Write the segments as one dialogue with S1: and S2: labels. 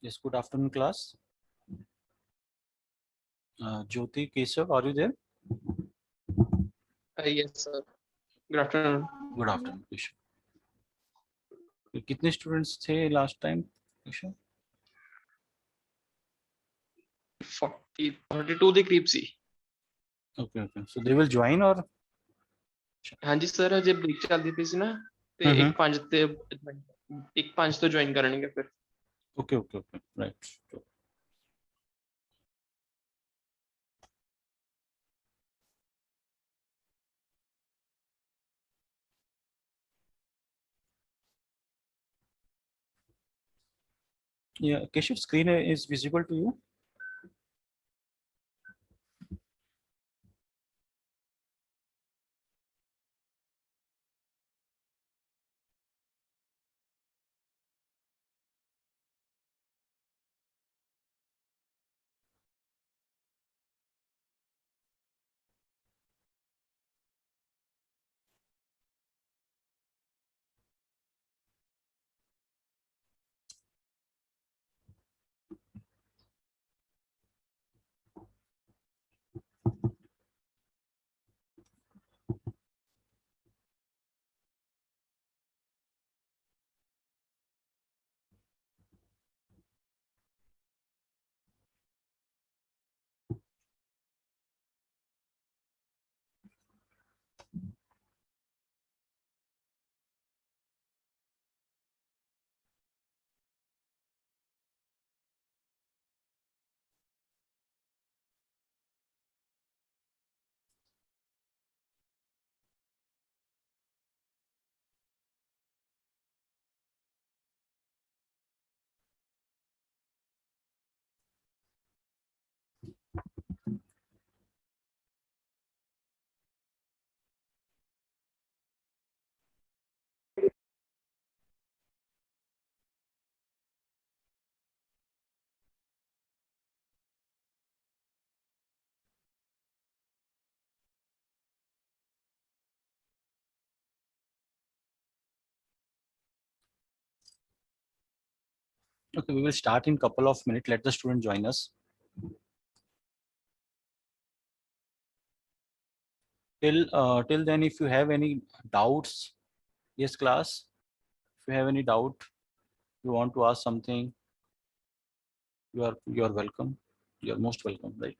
S1: Yes, good afternoon, class. Jyoti, Keshav, are you there?
S2: Yes, sir. Good afternoon.
S1: Good afternoon, Keshav. कितने students थे last time, Keshav?
S2: 32 ਦੇ ਕਰੀਬ ਸੀ।
S1: Okay, okay. So they will join or?
S2: ਹਾਂਜੀ sir, ਅਜੇ break ਚੱਲਦੀ ਪਈ ਸੀ ਨਾ, ਤੇ 1:05 ਤੇ 1:05 ਤੋਂ ਜੁਆਇਨ ਕਰਨਗੇ ਫਿਰ।
S1: Okay, okay, okay. Right. Yeah, Keshav, screen is visible to you? Okay, we will start in couple of minutes. Let the student join us. Till then, if you have any doubts, yes, class. If you have any doubt, you want to ask something, you are welcome. You are most welcome, right?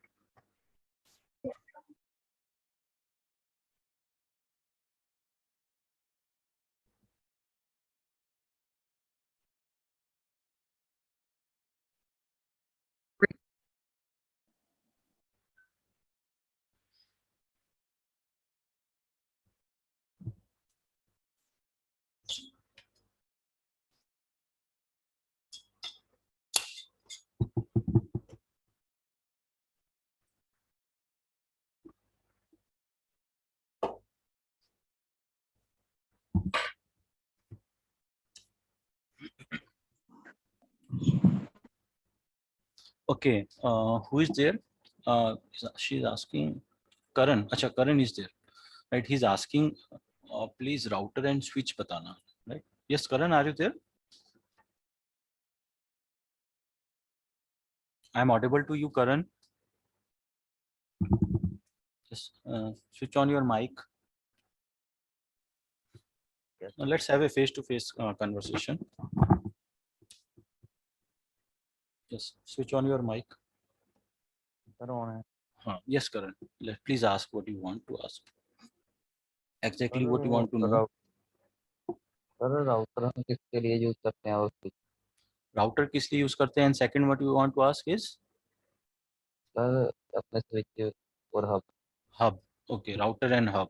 S1: Okay, who is there? She's asking Karan. Acha, Karan is there, right? He's asking, please router and switch batana, right? Yes, Karan, are you there? I'm audible to you, Karan. Just switch on your mic.
S3: Yes.
S1: Now let's have a face-to-face conversation. Yes, switch on your mic. Yes, Karan. Please ask what you want to ask. Exactly what you want to know.
S3: Sir router हम किसके लिए use करते हैं और
S1: router किस लिए use करते हैं, and second what you want to ask is
S3: sir अपने स्विच और hub.
S1: hub. Okay, router and hub.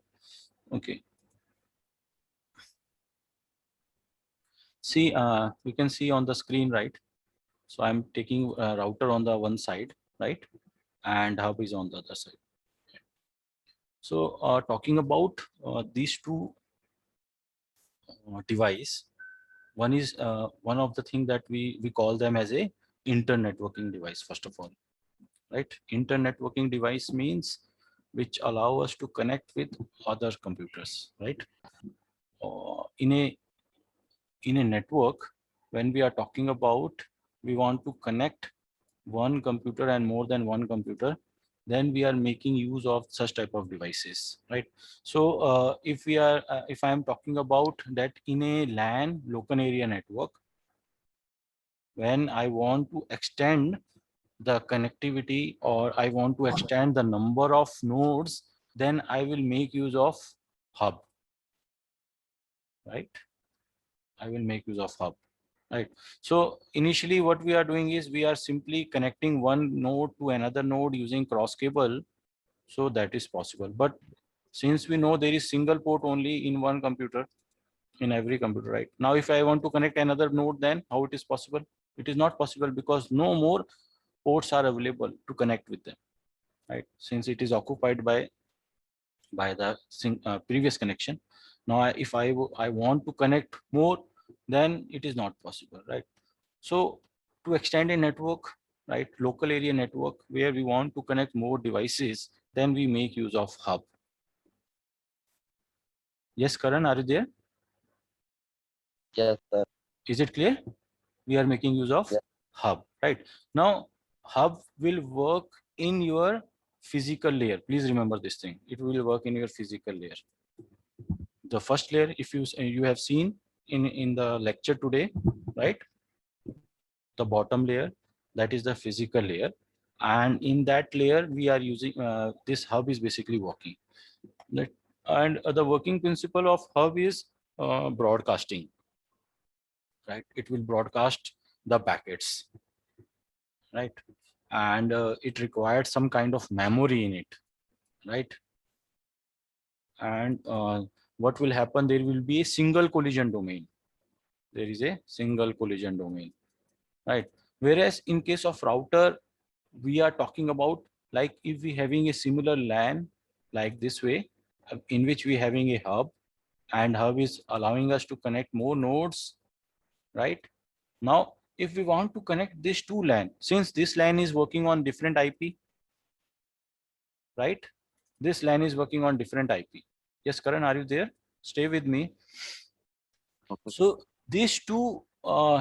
S1: Okay, see, you can see on the screen, right? So I'm taking router on the one side, right, and hub is on the other side. So talking about these two device, one is one of the thing that we call them as a internetworking device. First of all, right, internetworking device means which allow us to connect with other computers, right? In a network, when we are talking about we want to connect one computer and more than one computer, then we are making use of such type of devices, right? So if I am talking about that in a LAN, local area network, when I want to extend the connectivity or I want to extend the number of nodes, then I will make use of hub, right? I will make use of hub, right? So initially what we are doing is we are simply connecting one node to another node using cross cable. So that is possible. But since we know there is single port only in one computer, in every computer, right? Now, if I want to connect another node, then how it is possible? It is not possible because no more ports are available to connect with them, right? Since it is occupied by the previous connection. Now, if I want to connect more, then it is not possible, right? So to extend a network, right, local area network where we want to connect more devices, then we make use of hub. Yes, Karan, are you there?
S3: Yes, sir.
S1: Is it clear? We are making use of
S3: Yes.
S1: hub, right? Now, hub will work in your physical layer. Please remember this thing. It will work in your physical layer. The first layer, if you have seen in the lecture today, right? The bottom layer, that is the physical layer, and in that layer we are using this hub is basically working. And the working principle of hub is broadcasting, right? It will broadcast the packets, right? And it requires some kind of memory in it, right? And what will happen, there will be a single collision domain. There is a single collision domain, right? Whereas in case of router, we are talking about, like, if we having a similar LAN like this way, in which we having a hub, and hub is allowing us to connect more nodes, right? Now, if we want to connect this two LAN, since this LAN is working on different IP, right? This LAN is working on different IP. Yes, Karan, are you there? Stay with me.
S3: Okay.
S1: So these two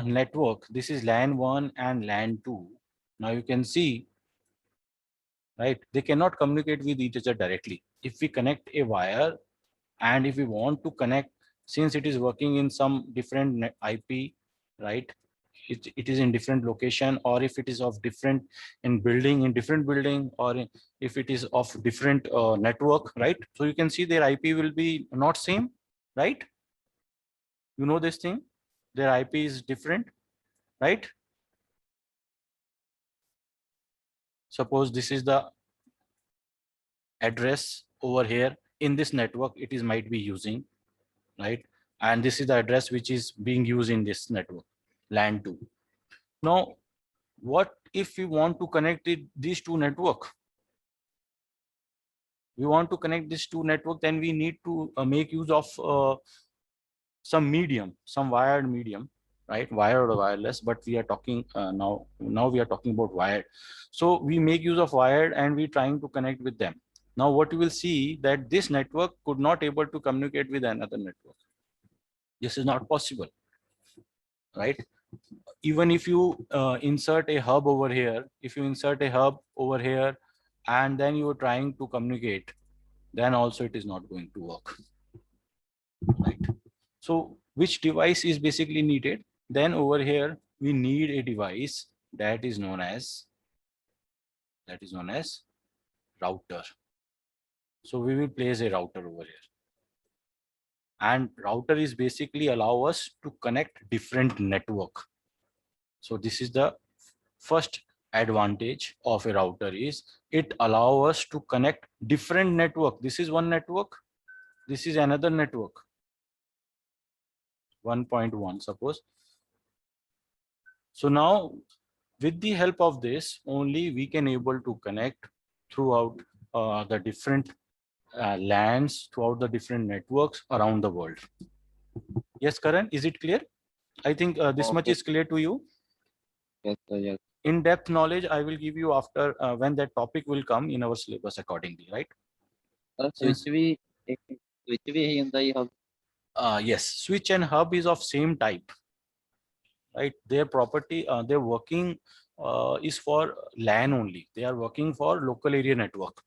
S1: network, this is LAN 1 and LAN 2. Now you can see, right? They cannot communicate with each other directly. If we connect a wire, and if we want to connect, since it is working in some different IP, right? It is in different location, or if it is of different in different building, or if it is of different network, right? So you can see their IP will be not same, right? You know this thing, their IP is different, right? Suppose this is the address over here in this network, it is might be using, right? And this is the address which is being used in this network, LAN 2. Now, what if we want to connect these two network? We want to connect these two network, then we need to make use of some medium, some wired medium, right? Wired or wireless, but we are talking now we are talking about wired. So we make use of wired and we trying to connect with them. Now what you will see that this network could not able to communicate with another network. This is not possible, right? Even if you insert a hub over here, if you insert a hub over here, and then you are trying to communicate, then also it is not going to work, right? So which device is basically needed? Then over here, we need a device that is known as router. So we will place a router over here. and router is basically allow us to connect different network. So this is the first advantage of a router, is it allow us to connect different network. This is one network, this is another network, 1.1 suppose. So now with the help of this only we can able to connect throughout the different LANs, throughout the different networks around the world. Yes, Karan, is it clear? I think this much
S3: Okay.
S1: is clear to you.
S3: Yes, sir. Yes.
S1: In-depth knowledge I will give you after when that topic will come in our syllabus accordingly, right?
S3: Switch भी यही ਹੁੰਦਾ ही hub.
S1: Yes, switch and hub is of same type, right? Their property, their working is for LAN only. They are working for local area network,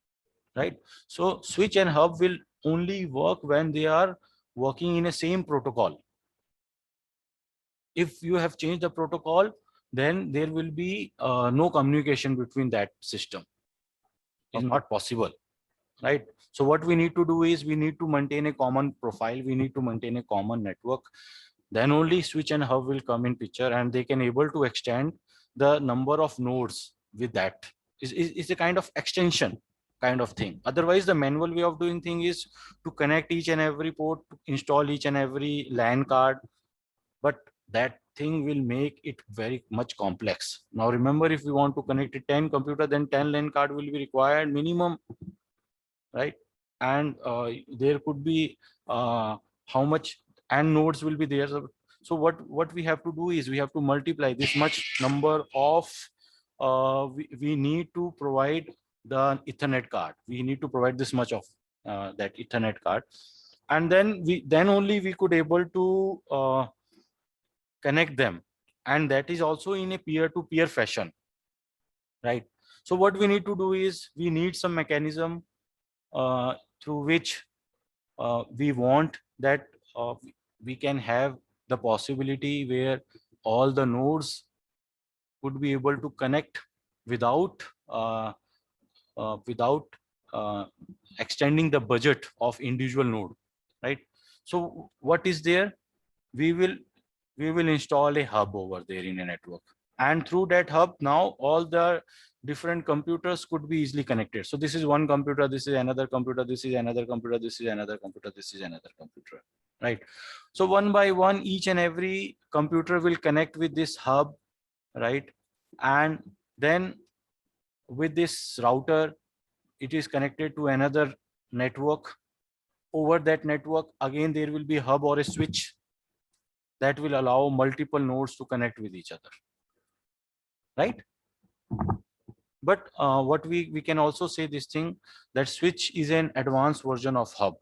S1: right? So switch and hub will only work when they are working in a same protocol. If you have changed the protocol, then there will be no communication between that system. It's not possible, right? So what we need to do is we need to maintain a common profile. We need to maintain a common network. Then only switch and hub will come in picture, and they can able to extend the number of nodes with that. It's a kind of extension kind of thing. Otherwise, the manual way of doing thing is to connect each and every port, to install each and every LAN card, but that thing will make it very much complex. Now remember, if we want to connect a 10 computer, then 10 LAN card will be required minimum, right? And there could be how much and nodes will be there. So what we have to do is we have to multiply this much number of we need to provide the Ethernet card. We need to provide this much of that Ethernet card, and then only we could able to connect them, and that is also in a peer-to-peer fashion, right? So what we need to do is we need some mechanism through which we want that we can have the possibility where all the nodes would be able to connect without without extending the budget of individual node, right? So what is there? We will install a hub over there in a network, and through that hub now all the different computers could be easily connected. So this is one computer, this is another computer, this is another computer, this is another computer, this is another computer, right? So one by one each and every computer will connect with this hub, right? And then with this router it is connected to another network. Over that network again there will be a hub or a switch that will allow multiple nodes to connect with each other, right? But what we can also say this thing, that switch is an advanced version of hub,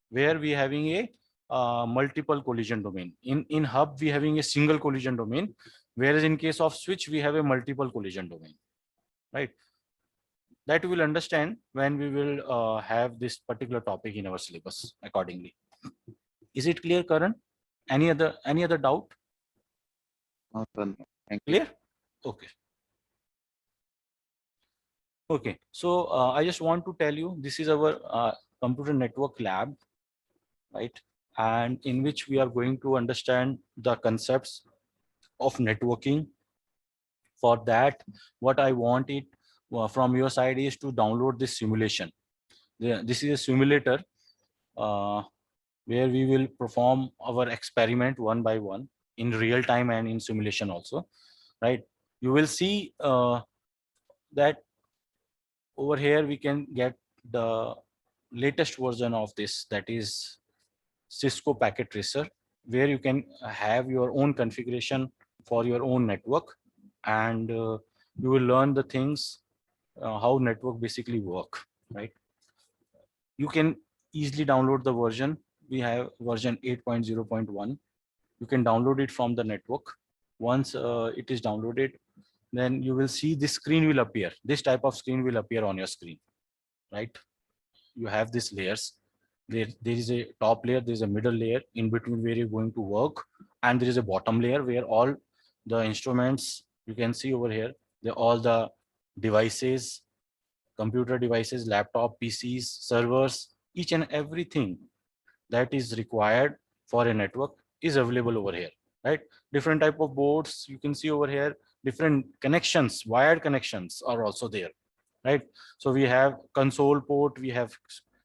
S1: where we having a multiple collision domain. In hub we having a single collision domain, whereas in case of switch we have a multiple collision domain, right? That we will understand when we will have this particular topic in our syllabus accordingly. Is it clear, Karan? Any other doubt?
S3: No, sir. Thank you.
S1: Clear? Okay. Okay, so I just want to tell you, this is our computer network lab, right? And in which we are going to understand the concepts of networking. For that, what I want it from your side is to download this simulation. This is a simulator where we will perform our experiment one by one in real time and in simulation also, right? You will see that over here we can get the latest version of this, that is Cisco Packet Tracer, where you can have your own configuration for your own network, and you will learn the things how network basically work, right? You can easily download the version. We have version 8.0.1. You can download it from the network. Once it is downloaded, then you will see this screen will appear. This type of screen will appear on your screen, right? You have these layers. There is a top layer, there is a middle layer in between where you're going to work, and there is a bottom layer where all the instruments you can see over here. They're all the devices, computer devices, laptop, PCs, servers, each and everything that is required for a network is available over here, right? Different type of boards you can see over here, different connections, wired connections are also there, right? So we have console port, we have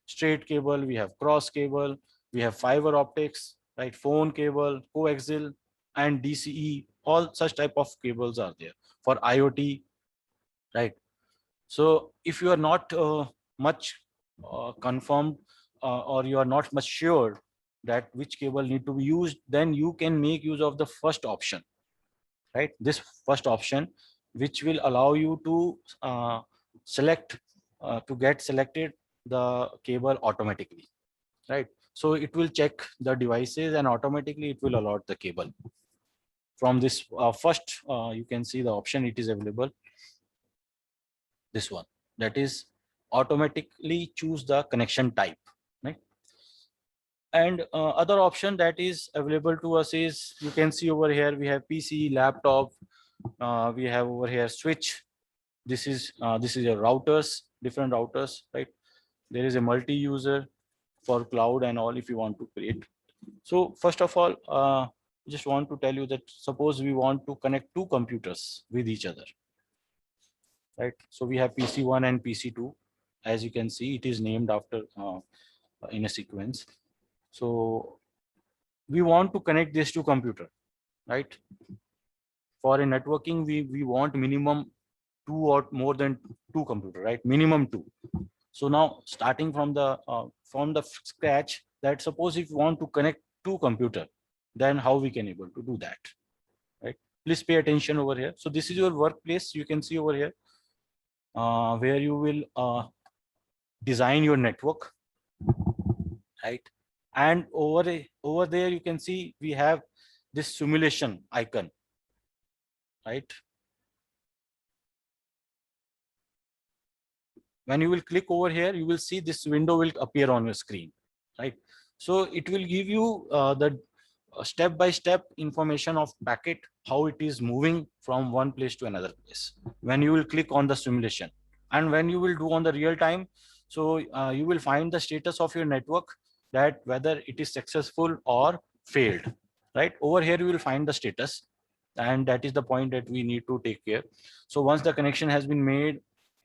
S1: straight cable, we have cross cable, we have fiber optics, right? Phone cable, coaxial and DCE, all such type of cables are there for IoT, right? So if you are not much confirmed or you are not much sure that which cable need to be used, then you can make use of the first option, right? This first option, which will allow you to select to get selected the cable automatically, right? So it will check the devices and automatically it will allot the cable. From this first, you can see the option it is available. This one, that is automatically choose the connection type, right? And other option that is available to us is, you can see over here we have PC, laptop, we have over here switch. This is your routers, different routers, right? There is a multi-user for cloud and all if you want to create. So first of all, just want to tell you that suppose we want to connect two computers with each other, right? So we have PC1 and PC2. As you can see, it is named after in a sequence. So we want to connect these two computer, right? For a networking, we want minimum two or more than two computer, right? Minimum two. So now starting from the scratch, that suppose if you want to connect two computer, then how we can able to do that, right? Please pay attention over here. So this is your workplace. You can see over here where you will design your network, right? And over there you can see we have this simulation icon, right? When you will click over here, you will see this window will appear on your screen, right? So it will give you the step-by-step information of packet, how it is moving from one place to another place when you will click on the simulation. And when you will do on the real time, so you will find the status of your network, that whether it is successful or failed, right? Over here you will find the status, and that is the point that we need to take care. So once the connection has been made,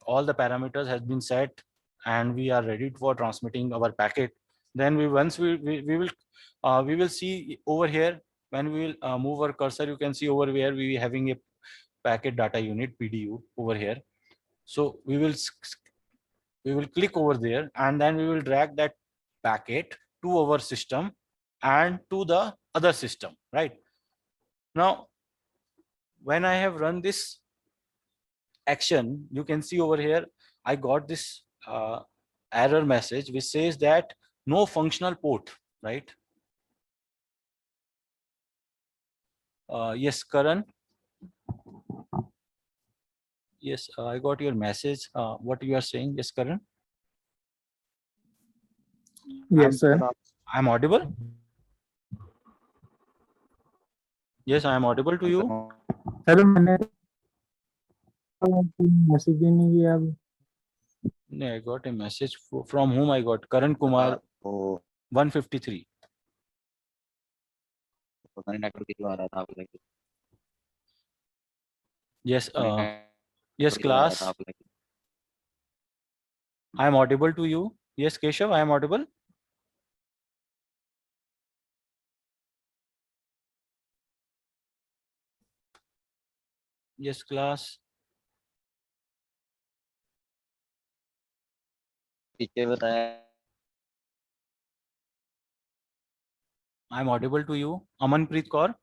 S1: all the parameters has been set, and we are ready for transmitting our packet, then we will see over here. When we will move our cursor, you can see over where we having a packet data unit PDU over here. So we will click over there, and then we will drag that packet to our system and to the other system, right? Now when I have run this action, you can see over here I got this error message which says that no functional port, right? Yes, Karan. Yes, I got your message. What you are saying? Yes, Karan.
S4: Yes, sir.
S1: I'm audible. Yes, I am audible to you.
S4: Sir मैंने message ही नहीं किया अभी.
S1: No, I got a message from whom I got? Karan Kumar 153. Yes, yes, class. I am audible to you. Yes, Keshav, I am audible. Yes, class.
S3: पीछे बताया.
S1: I am audible to you. Amanpreet Kaur.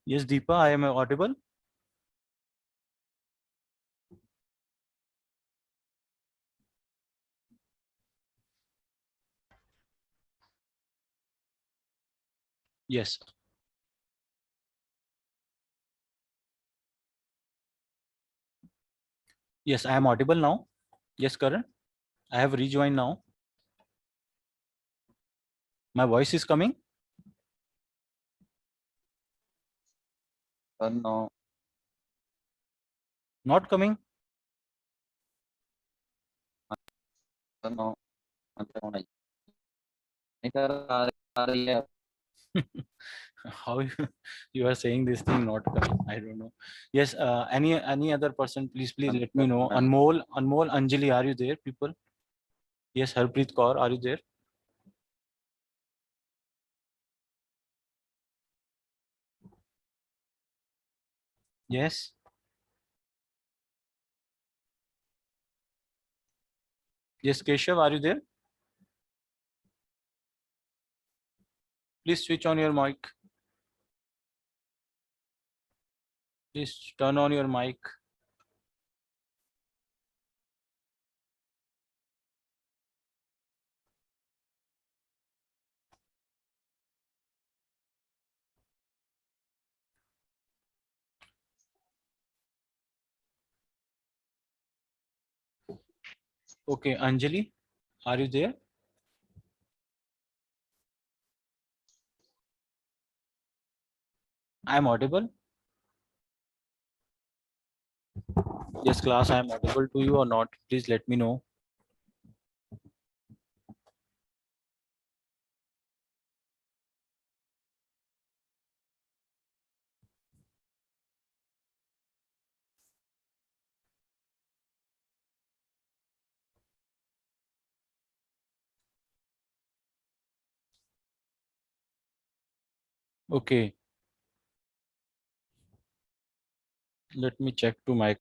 S1: Yes, Deepa, I am audible. Yes. Yes, I am audible now. Yes, Karan. I have rejoined now. My voice is coming.
S3: No.
S1: Not coming.
S3: No. Sir आ रही है।
S1: How you are saying this thing not coming? I don't know. Yes. Any other person? Please let me know. Anmol, Anjali, are you there? People. Yes. Harpreet Kaur, are you there? Yes. Yes. Keshav, are you there? Please switch on your mic. Please turn on your mic. Okay, Anjali, are you there? I am audible. Yes, class, I am audible to you or not? Please let me know. Okay. Let me check to my